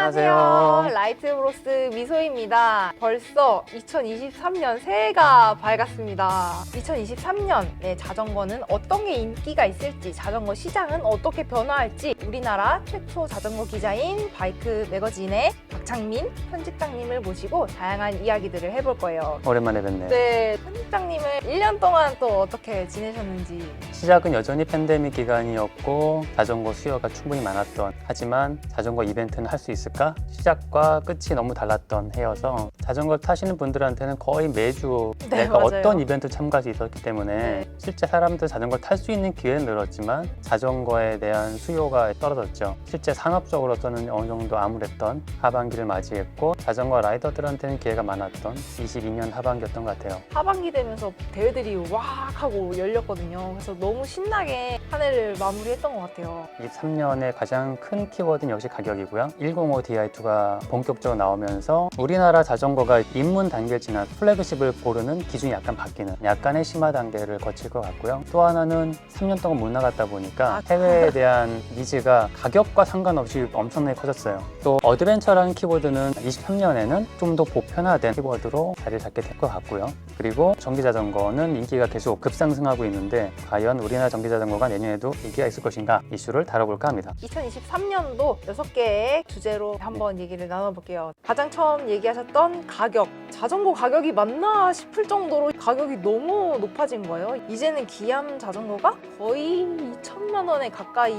안녕하세요. 라이트브로스 미소입니다. 벌써 2023년 새해가 밝았습니다. 2023년의 자전거는 어떤 게 인기가 있을지, 자전거 시장은 어떻게 변화할지 우리나라 최초 자전거 기자인 바이크 매거진의 박창민 편집장님을 모시고 다양한 이야기들을 해볼 거예요. 오랜만에 뵙네요. 네, 편집장님은 1년 동안 또 어떻게 지내셨는지. 시작은 여전히 팬데믹 기간이었고 자전거 수요가 충분히 많았던, 하지만 자전거 이벤트는 할 수 있을까? 시작과 끝이 너무 달랐던 해여서 자전거를 타시는 분들한테는 거의 매주 네, 내가 맞아요. 어떤 이벤트 참가할 수 있었기 때문에 네. 실제 사람들 자전거를 탈 수 있는 기회는 늘었지만 자전거에 대한 수요가 떨어졌죠. 실제 산업적으로서는 어느 정도 암울했던 하반기를 맞이했고 자전거 라이더들한테는 기회가 많았던 22년 하반기였던 것 같아요. 하반기 되면서 대회들이 왁 하고 열렸거든요. 그래서 너무 신나게 한 해를 마무리했던 것 같아요. 23년의 가장 큰 키워드는 역시 가격이고요. 105 Di2가 본격적으로 나오면서 우리나라 자전거가 입문 단계를 지나 플래그십을 고르는 기준이 약간 바뀌는 약간의 심화 단계를 거칠 것 같고요. 또 하나는 3년 동안 못 나갔다 보니까 해외에 대한 니즈가 가격과 상관없이 엄청나게 커졌어요. 또 어드벤처라는 키워드는 23년에는 좀 더 보편화된 키워드로 자리를 잡게 될 것 같고요. 그리고 전기자전거는 인기가 계속 급상승하고 있는데 과연 우리나라 전기자전거가 내년에도 인기가 있을 것인가 이슈를 다뤄볼까 합니다. 2023년도 6개의 주제로 한번 얘기를 나눠볼게요. 가장 처음 얘기하셨던 가격. 자전거 가격이 맞나 싶을 정도로 가격이 너무 높아진 거예요. 이제는 기암 자전거가 거의 2천만 원에 가까이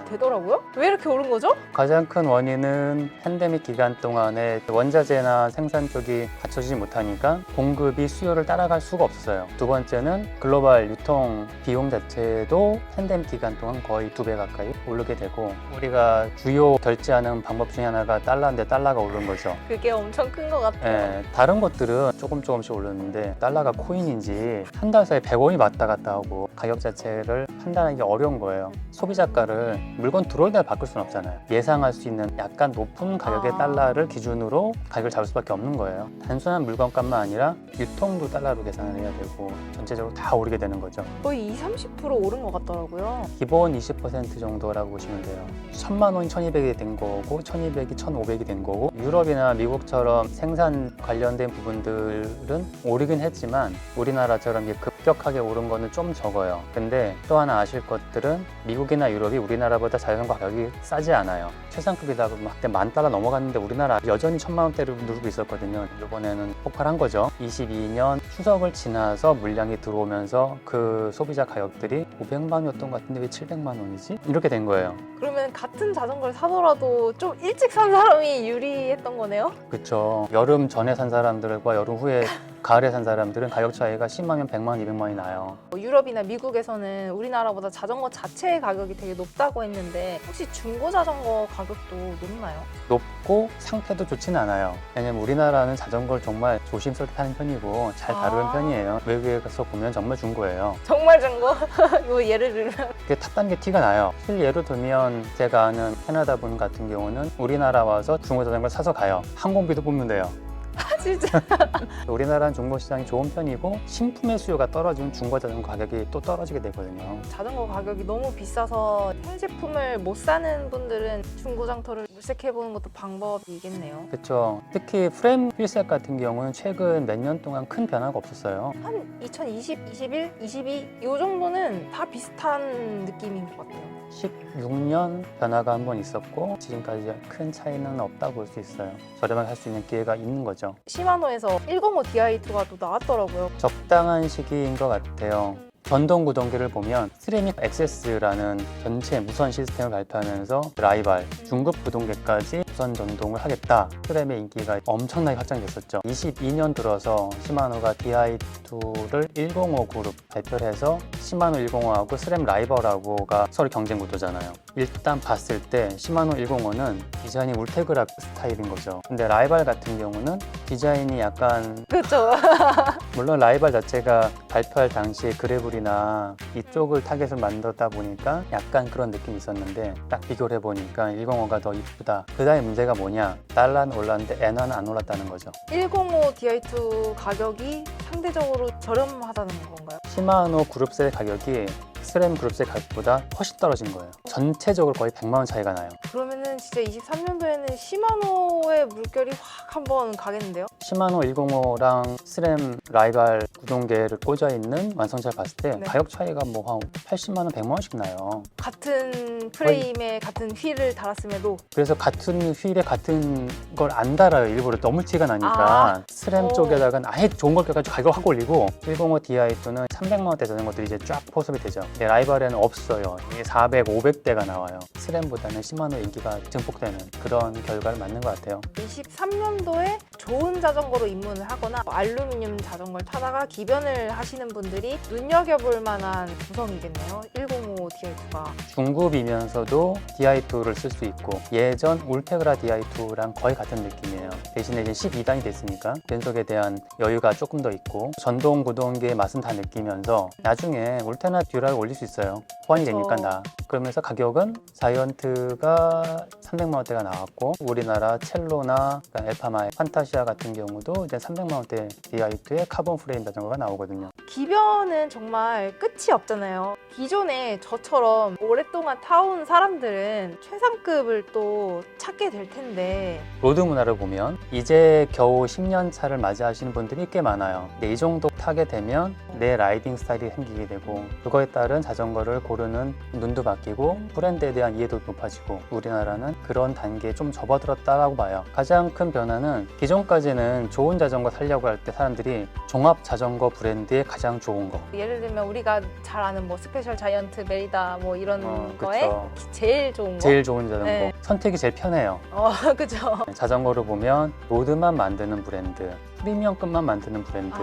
되더라고요. 왜 이렇게 오른 거죠? 가장 큰 원인은 팬데믹 기간 동안에 원자재나 생산 쪽이 갖춰지지 못하니까 공급이 수요를 따라갈 수가 없었어요. 두 번째는 글로벌 유통 비용 자체도 팬데믹 기간 동안 거의 2배 가까이 오르게 되고, 우리가 주요 결제하는 방법 중에 하나가 달러인데 달러가 오른 거죠. 그게 엄청 큰 것 같아요. 다른 것들은 조금씩 오르는데 달러가 코인인지 한 달 사이에 100원이 왔다 갔다 하고 가격 자체를 판단하기 어려운 거예요. 소비자가를 물건 들어올 때 바꿀 수는 없잖아요. 예상할 수 있는 약간 높은 가격의 달러를 기준으로 가격을 잡을 수밖에 없는 거예요. 단순한 물건값만 아니라 유통도 달러로 계산을 해야 되고 전체적으로 다 오르게 되는 거죠. 거의 20, 30% 오른 것 같더라고요. 기본 20% 정도라고 보시면 돼요. 1000만 원이 1200이 된 거고 1200이 1500이 된 거고, 유럽이나 미국처럼 생산 관련된 부분들은 오르긴 했지만 우리나라처럼 급격하게 오른 거는 좀 적어요. 근데 또 하나 아실 것들은 미국이나 유럽이 우리나라보다 자전거 가격이 싸지 않아요. 최상급이다 그러면 한때 $10,000 넘어갔는데 우리나라 여전히 1000만 원대를 누르고 있었거든요. 이번에는 폭발한 거죠. 22년 추석을 지나서 물량이 들어오면서 그 소비자 가격들이 500만 원이었던 것 같은데 왜 700만 원이지? 이렇게 된 거예요. 그러면 같은 자전거를 사더라도 좀 일찍 산 사람이 유리했던 거네요? 그렇죠. 여름 전에 산 사람들과 여름 후에 가을에 산 사람들은 가격 차이가 10만원, 100만원, 200만원이 나요. 유럽이나 미국에서는 우리나라보다 자전거 자체의 가격이 되게 높다고 했는데 혹시 중고 자전거 가격도 높나요? 높고 상태도 좋지는 않아요. 왜냐면 우리나라는 자전거를 정말 조심스럽게 타는 편이고 잘 다루는 편이에요. 외국에 가서 보면 정말 중고예요. 정말 중고? 이거 예를 들면 그게 탔다는 게 티가 나요. 실예로 들면 제가 아는 캐나다 분 같은 경우는 우리나라 와서 중고 자전거를 사서 가요. 항공비도 뽑는 데요. 진짜 우리나라는 중고 시장이 좋은 편이고 신품의 수요가 떨어지면 중고 자전거 가격이 또 떨어지게 되거든요. 자전거 가격이 너무 비싸서 새 제품을 못 사는 분들은 중고 장터를 물색해보는 것도 방법이겠네요. 그렇죠. 특히 프레임 휠셋 같은 경우는 최근 몇 년 동안 큰 변화가 없었어요. 한 2020, 21, 22 이 정도는 다 비슷한 느낌인 것 같아요. 16년 변화가 한 번 있었고 지금까지 큰 차이는 없다고 볼 수 있어요. 저렴하게 할 수 있는 기회가 있는 거죠. 시마노에서 105 Di2가 또 나왔더라고요. 적당한 시기인 것 같아요. 전동 구동기를 보면 스트리밍 액세스라는 전체 무선 시스템을 발표하면서 라이벌, 중급 구동기까지 무선 전동을 하겠다. 스트랩의 인기가 엄청나게 확장됐었죠. 22년 들어서 시마노가 Di2를 105 그룹 발표를 해서 시마노 105하고 스트랩 라이벌하고가 서로 경쟁 구도잖아요. 일단 봤을 때 시마노 105는 디자인이 울테그라 스타일인 거죠. 근데 라이벌 같은 경우는 디자인이 약간 그렇죠. 물론 라이벌 자체가 발표할 당시에 그래블이나 이쪽을 타겟을 만들었다 보니까 약간 그런 느낌이 있었는데 딱 비교를 해보니까 105가 더 이쁘다. 그 다음에 문제가 뭐냐? 달러는 올랐는데 엔화는 안 올랐다는 거죠. 105 Di2 가격이 상대적으로 저렴하다는 건가요? 시마노 그룹셀 가격이 스램 그룹셀 가격보다 훨씬 떨어진 거예요. 전체적으로 거의 100만 원 차이가 나요. 그러면은 진짜 23년도에는 시마노 차의 물결이 확 한번 가겠는데요? 시마노 105랑 스램 라이발 구동계를 꽂아 있는 완성차를 봤을 때 네. 가격 차이가 뭐 한 80만 원, 100만 원씩 나요. 같은 프레임에 같은 휠을 달았음에도 그래서 같은 휠에 같은 걸 안 달아요. 일부러 너무 티가 나니까. 스램 오. 쪽에다가는 아예 좋은 걸 껴가지고 가격을 확 올리고 105 Di2는 300만 원대 되는 것들이 이제 쫙 포섭이 되죠. 근데 라이벌에는 없어요. 이게 400, 500대가 나와요. 스램보다는 시마노 인기가 증폭되는 그런 결과를 맞는 것 같아요. 23년도에 좋은 자전거로 입문을 하거나 알루미늄 자전거를 타다가 기변을 하시는 분들이 눈여겨볼 만한 구성이겠네요. 105 Di2가. 중급이면서도 Di2를 쓸 수 있고 예전 울테그라 Di2랑 거의 같은 느낌이에요. 대신에 이제 12단이 됐으니까 변속에 대한 여유가 조금 더 있고 전동 구동계의 맛은 다 느끼면서 나중에 울테나 듀라를 올릴 수 있어요. 호환이 그쵸. 되니까 나. 그러면서 가격은 자이언트가 300만 원대가 나왔고 우리나라 첼로나 엘파마의 판타시아 같은 경우도 이제 300만 원대 Di2의 카본 프레임 자전거가 나오거든요. 기변은 정말 끝이 없잖아요. 기존에 저처럼 오랫동안 타온 사람들은 최상급을 또 찾게 될 텐데 로드 문화를 보면 이제 겨우 10년 차를 맞이하시는 분들이 꽤 많아요. 근데 이 정도 타게 되면 내 라이딩 스타일이 생기게 되고 그거에 따른 자전거를 고르는 눈도 바뀌고 브랜드에 대한 이해도 높아지고 우리나라는 그런 단계에 좀 접어들었다라고 봐요. 가장 큰 변화는 기존까지는 좋은 자전거 타려고 할 때 사람들이 종합 자전거 브랜드의 가장 좋은 거 예를 들면 우리가 잘 아는 뭐 스페셜 자이언트, 메리다 뭐 이런 거에 그쵸. 제일 좋은 거? 제일 좋은 자전거 네. 선택이 제일 편해요. 그죠. 자전거를 보면 로드만 만드는 브랜드 프리미엄급만 만드는 브랜드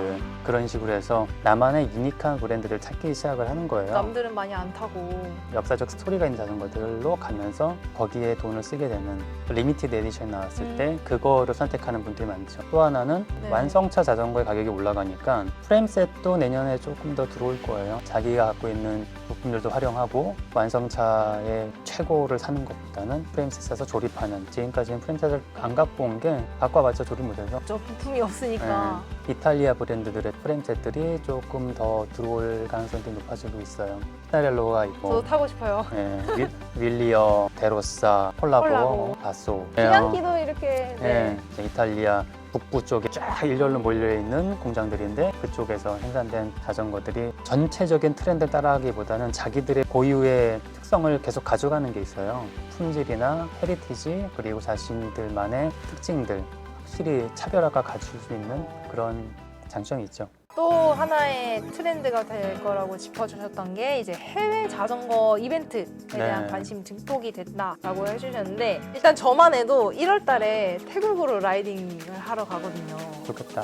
그런 식으로 해서 나만의 유니크한 브랜드를 찾기 시작을 하는 거예요. 남들은 많이 안 타고 역사적 스토리가 있는 자전거들로 가면서 거기에 돈을 쓰게 되는 리미티드 에디션 나왔을 때 그거를 선택하는 분들이 많죠. 또 하나는 네. 완성차 자전거의 가격이 올라가니까 프레임셋도 내년에 조금 더 들어올 거예요. 자기가 갖고 있는 부품들도 활용하고 완성차의 최고를 사는 것보다는 프레임셋 사서 조립하는 지금까지는 프레임셋을 안 갖고 온 게 갖고 와봤자 조립 못해서 저 부품이 없으니까 이탈리아 브랜드들의 프레임셋들이 조금 더 들어올 가능성이 높아지고 있어요. 스타렐로가 저도 있고 타고 싶어요. 윌리어, 데로사, 폴라보, 폴라보. 바소 기장기도 이렇게 이제 이탈리아 북부 쪽에 쫙 일렬로 몰려있는 공장들인데 그쪽에서 생산된 자전거들이 전체적인 트렌드를 따라가기보다는 자기들의 고유의 특성을 계속 가져가는 게 있어요. 품질이나 헤리티지 그리고 자신들만의 특징들 확실히 차별화가 갖출 수 있는 그런 장점이 있죠. 또 하나의 트렌드가 될 거라고 짚어주셨던 게 이제 해외 자전거 이벤트에 대한 관심 증폭이 됐다라고 해주셨는데 일단 저만 해도 1월 달에 태국으로 라이딩을 하러 가거든요. 좋겠다.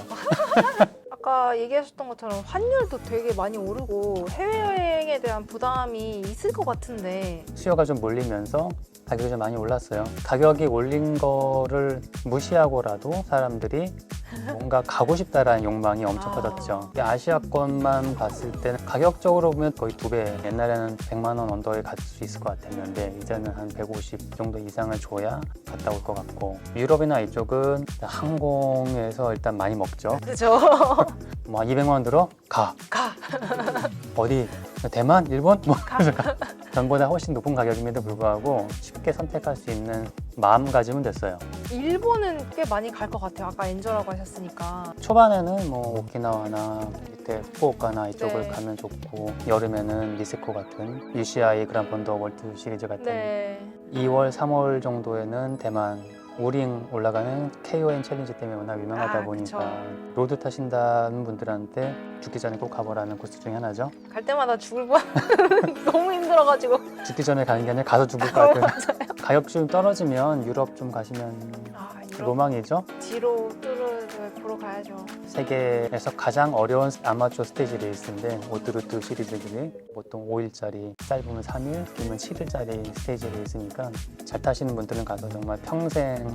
아까 얘기하셨던 것처럼 환율도 되게 많이 오르고 해외여행에 대한 부담이 있을 것 같은데 수요가 좀 몰리면서 가격이 좀 많이 올랐어요. 가격이 올린 거를 무시하고라도 사람들이 뭔가 가고 싶다라는 욕망이 엄청 커졌죠. 아시아권만 봤을 때는 가격적으로 보면 거의 2배. 옛날에는 100만 원 언더에 갈 수 있을 것 같았는데 이제는 한 150 정도 이상을 줘야 갔다 올 것 같고 유럽이나 이쪽은 항공에서 일단 많이 먹죠. 그죠? 뭐 200만 원 들어? 가. 어디? 대만? 일본? 뭐 전보다 훨씬 높은 가격임에도 불구하고 쉽게 선택할 수 있는 마음가짐은 됐어요. 일본은 꽤 많이 갈 것 같아요. 아까 엔저라고 하셨으니까. 초반에는 뭐 오키나와나 밑에 후쿠오카나 이쪽을 네. 가면 좋고 여름에는 니스코 같은 UCI 그란폰도 월드 시리즈 같은 네. 2월, 3월 정도에는 대만 우링 올라가는 KON 챌린지 때문에 워낙 유명하다 보니까 그쵸. 로드 타신다는 분들한테 죽기 전에 꼭 가보라는 코스 중에 하나죠. 갈 때마다 죽을 뻔. 너무 힘들어가지고. 죽기 전에 가는 게 아니라 가서 죽을 것 같아요. 가격 좀 떨어지면 유럽 좀 가시면 유럽 로망이죠. 지로 뚜르를 보러 가야죠. 세계에서 가장 어려운 아마추어 스테이지 레이스인데 오뚜루뚜 시리즈들이 보통 5일짜리 짧으면 3일, 길면 7일짜리 스테이지 레이스니까 잘 타시는 분들은 가서 정말 평생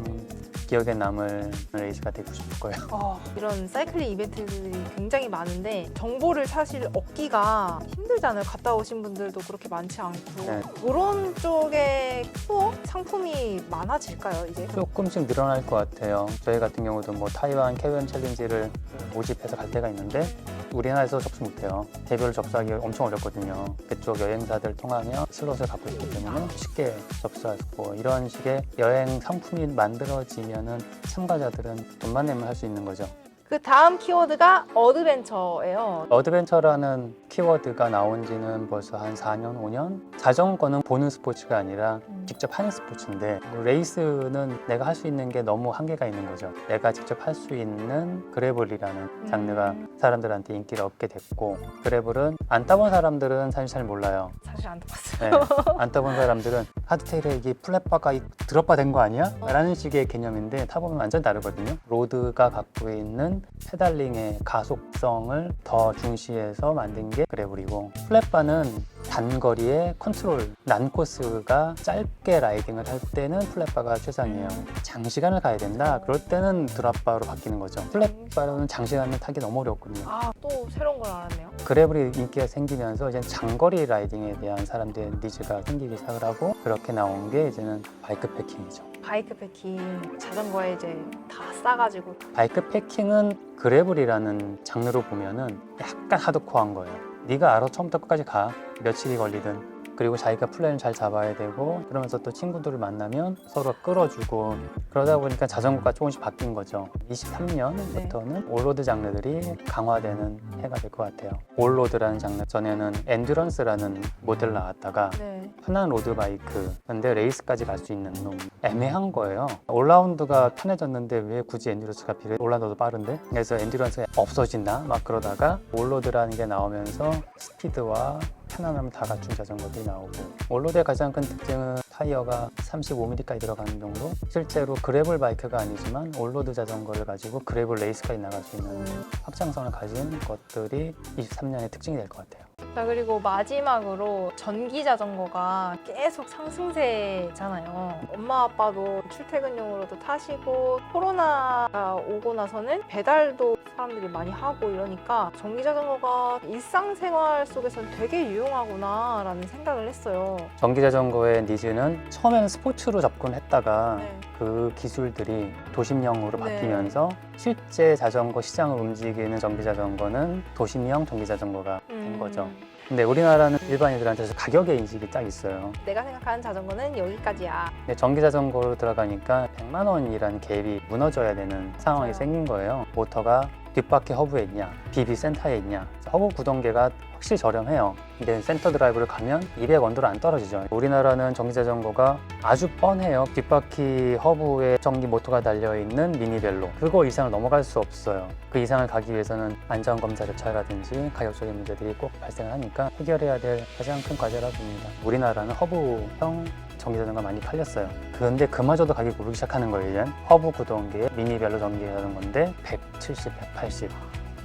기억에 남을 레이스가 되고 싶을 거예요. 이런 사이클링 이벤트들이 굉장히 많은데 정보를 사실 얻기가 힘들잖아요. 갔다 오신 분들도 그렇게 많지 않고 네. 그런 쪽에 투어 상품이 많아질까요 이제? 조금씩 늘어날 것 같아요. 저희 같은 경우도 뭐 타이완 KON 챌린지를 모집해서 갈 때가 있는데 우리나라에서 접수 못해요. 대별로 접수하기 엄청 어렵거든요. 그쪽 여행사들 통하면 슬롯을 갖고 있기 때문에 쉽게 접수할 수 있고, 이런 식의 여행 상품이 만들어지면은 참가자들은 돈만 내면 할 수 있는 거죠. 그 다음 키워드가 어드벤처예요. 어드벤처라는 키워드가 나온 지는 벌써 한 4년, 5년? 자전거는 보는 스포츠가 아니라 직접 하는 스포츠인데, 레이스는 내가 할 수 있는 게 너무 한계가 있는 거죠. 내가 직접 할 수 있는 그래블이라는 장르가 사람들한테 인기를 얻게 됐고, 그래블은 안 타본 사람들은 사실 잘 몰라요. 사실 안 타봤어요. 네, 안 타본 사람들은 하드테일에 이게 플랫바가 드롭바 된 거 아니야? 라는 식의 개념인데, 타보면 완전 다르거든요. 로드가 갖고 있는 페달링의 가속성을 더 중시해서 만든 게 그래블이고, 플랫바는 단거리의 컨트롤, 난코스가 짧게 라이딩을 할 때는 플랫바가 최상이에요. 장시간을 가야 된다, 그럴 때는 드랍바로 바뀌는 거죠. 플랫바로는 장시간을 타기 너무 어렵거든요. 아, 또 새로운 걸 알았네요. 그래블이 인기가 생기면서 이제 장거리 라이딩에 대한 사람들의 니즈가 생기기 시작을 하고, 그렇게 나온 게 이제는 바이크 패킹이죠. 바이크 패킹, 자전거에 이제 다 싸가지고. 바이크 패킹은 그래블이라는 장르로 보면은 약간 하드코어한 거예요. 네가 알아서 처음부터 끝까지 가. 며칠이 걸리든. 그리고 자기가 플랜을 잘 잡아야 되고, 그러면서 또 친구들을 만나면 서로 끌어주고, 그러다 보니까 자전거가 조금씩 바뀐 거죠. 23년부터는 올로드 장르들이 강화되는 해가 될 것 같아요. 올로드라는 장르, 전에는 엔듀런스라는 모델 나왔다가 네. 편한 로드바이크, 근데 레이스까지 갈 수 있는 놈, 애매한 거예요. 올라운드가 편해졌는데 왜 굳이 엔듀런스가 필요해? 올라운드도 빠른데? 그래서 엔듀런스가 없어진다? 막 그러다가 올로드라는 게 나오면서 스피드와 편안함을 다 갖춘 자전거들이 나오고, 올로드의 가장 큰 특징은 타이어가 35mm까지 들어가는 정도? 실제로 그래블 바이크가 아니지만 올로드 자전거를 가지고 그래블 레이스까지 나갈 수 있는 확장성을 가진 것들이 23년의 특징이 될 것 같아요. 자, 그리고 마지막으로 전기 자전거가 계속 상승세잖아요. 엄마 아빠도 출퇴근용으로도 타시고, 코로나가 오고 나서는 배달도 사람들이 많이 하고 이러니까 전기 자전거가 일상생활 속에서는 되게 유용하구나 라는 생각을 했어요. 전기 자전거의 니즈는 처음에는 스포츠로 접근했다가 네. 그 기술들이 도심형으로 네. 바뀌면서 실제 자전거 시장을 움직이는 전기 자전거는 도심형 전기 자전거가 된 거죠. 근데 우리나라는 일반인들한테서 가격의 인식이 딱 있어요. 내가 생각하는 자전거는 여기까지야. 근데 전기 자전거로 들어가니까 100만 원이라는 갭이 무너져야 되는 상황이 맞아요. 생긴 거예요. 모터가 뒷바퀴 허브에 있냐, 비비 센터에 있냐. 허브 구동계가 확실히 저렴해요. 근데 센터 드라이브를 가면 200원대로 안 떨어지죠. 우리나라는 전기 자전거가 아주 뻔해요. 뒷바퀴 허브에 전기 모터가 달려있는 미니벨로. 그거 이상을 넘어갈 수 없어요. 그 이상을 가기 위해서는 안전검사 절차라든지 가격적인 문제들이 꼭 발생을 하니까 해결해야 될 가장 큰 과제라고 봅니다. 우리나라는 허브형 전기 자전거가 많이 팔렸어요. 그런데 그마저도 가격이 오르기 시작하는 거예요. 이제 허브 구동계의 미니벨로 전기 자전거인데 170, 180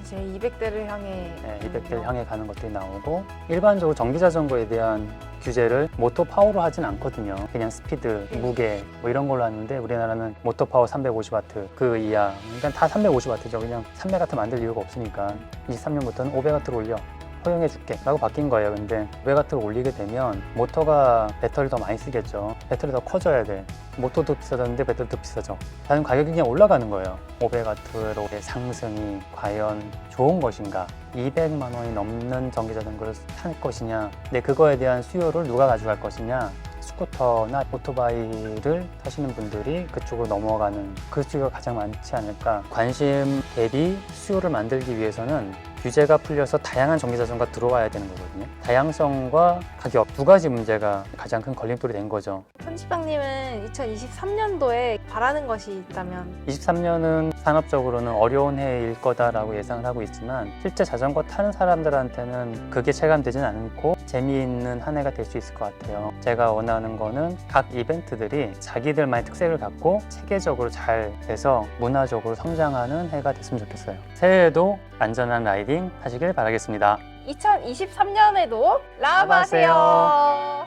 이제 200대를 향해 200대를 향해 가는 것들이 나오고, 일반적으로 전기 자전거에 대한 규제를 모터 파워로 하진 않거든요. 그냥 스피드, 무게 뭐 이런 걸로 하는데, 우리나라는 모터 파워 350W 그 이하, 그러니까 다 350W죠. 그냥 300W 만들 이유가 없으니까 23년부터는 500W를 올려 허용해 줄게 라고 바뀐 거예요. 근데 500W를 올리게 되면 모터가 배터리를 더 많이 쓰겠죠. 배터리 더 커져야 돼. 모터도 비싸졌는데 배터리도 비싸져. 다른 가격이 그냥 올라가는 거예요. 500W로의 상승이 과연 좋은 것인가? 200만 원이 넘는 전기 자전거를 탈 것이냐? 근데 그거에 대한 수요를 누가 가져갈 것이냐? 스쿠터나 오토바이를 타시는 분들이 그쪽으로 넘어가는 그 수요가 가장 많지 않을까. 관심 대비 수요를 만들기 위해서는 규제가 풀려서 다양한 전기 자전거가 들어와야 되는 거거든요. 다양성과 가격 두 가지 문제가 가장 큰 걸림돌이 된 거죠. 편집장님은 2023년도에 바라는 것이 있다면? 23년은 산업적으로는 어려운 해일 거다라고 예상을 하고 있지만, 실제 자전거 타는 사람들한테는 그게 체감되지는 않고 재미있는 한 해가 될 수 있을 것 같아요. 제가 원하는 거는 각 이벤트들이 자기들만의 특색을 갖고 체계적으로 잘 돼서 문화적으로 성장하는 해가 됐으면 좋겠어요. 새해에도 안전한 라이딩 하시길 바라겠습니다. 2023년에도 라바세요. 라바세요.